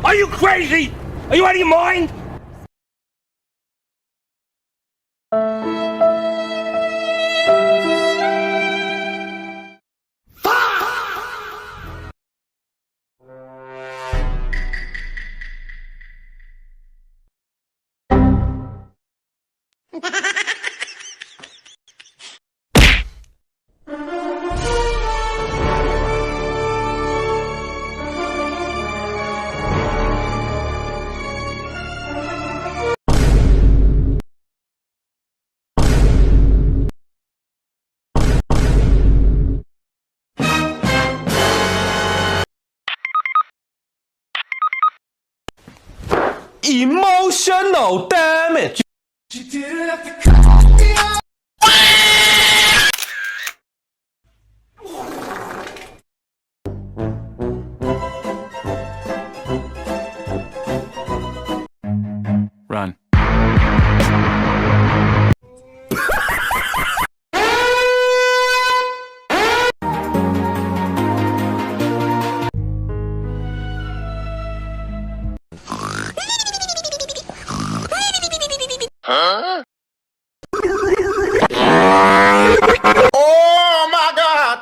Are you crazy? Are you out of your mind? Emotional damage. Run. Huh? Oh my God!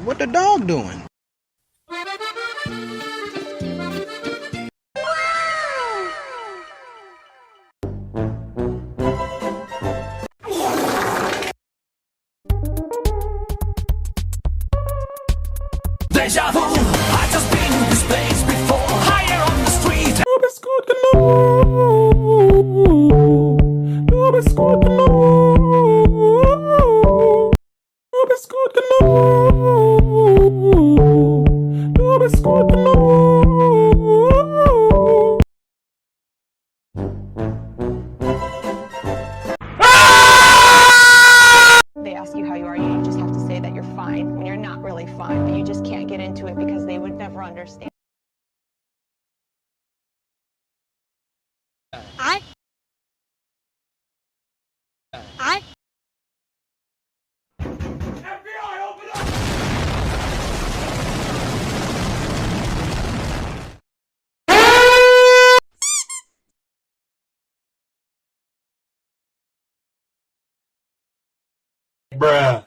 What the dog doing? Deja vu. I just been in this place before. Higher on the street. They ask you how you are, you just have to say that you're fine when you're not really fine, but you just can't get into it because they would never understand. FBI, open up! Bruh.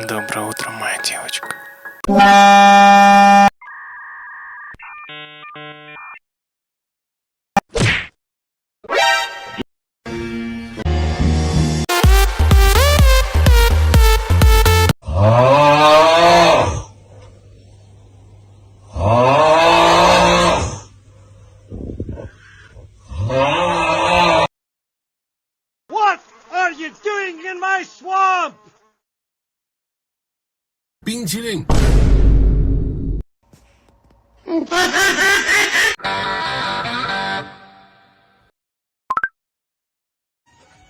Доброе утро, моя девочка. What are you doing in my swamp? 冰淇淋。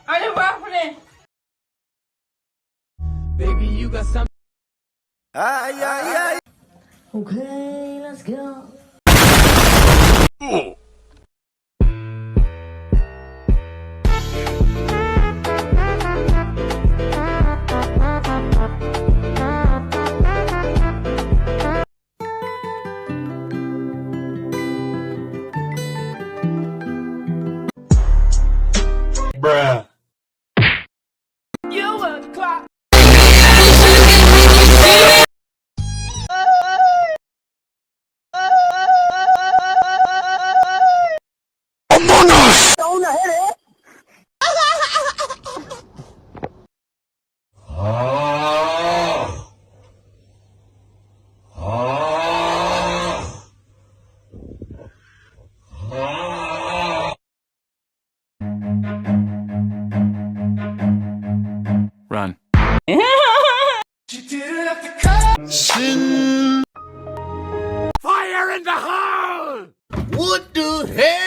Are you ready? Baby, you got some. Okay, let's go. Bruh. You were the clock. Run. Fire in the hole! What the hell?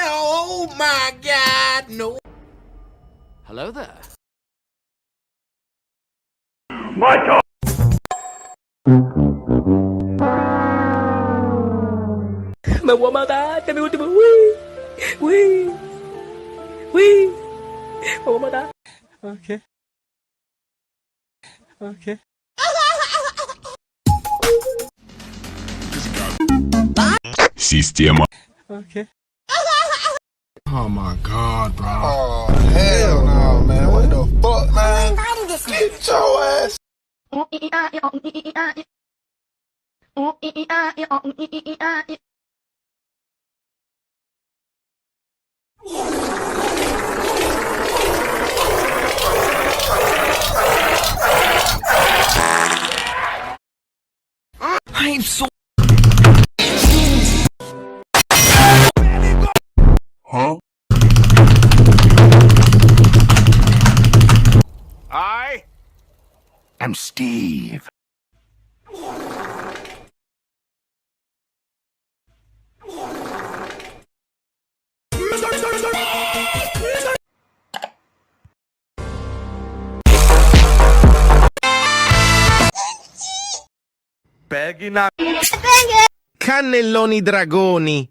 Oh my God, no. Hello there. My God! Me voy a matar, este es mi último. Uy, uy, uy. Okay. Okay. Система. Okay. Oh my god, bro. Oh, hell no, man. What the fuck, man? Get your ass. I'm so I'm Steve. Cannelloni dragoni.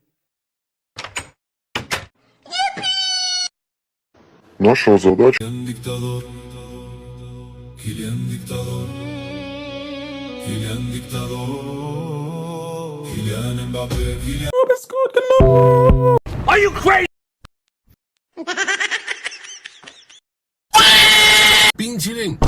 Наша задача Are you crazy? 冰淇淋。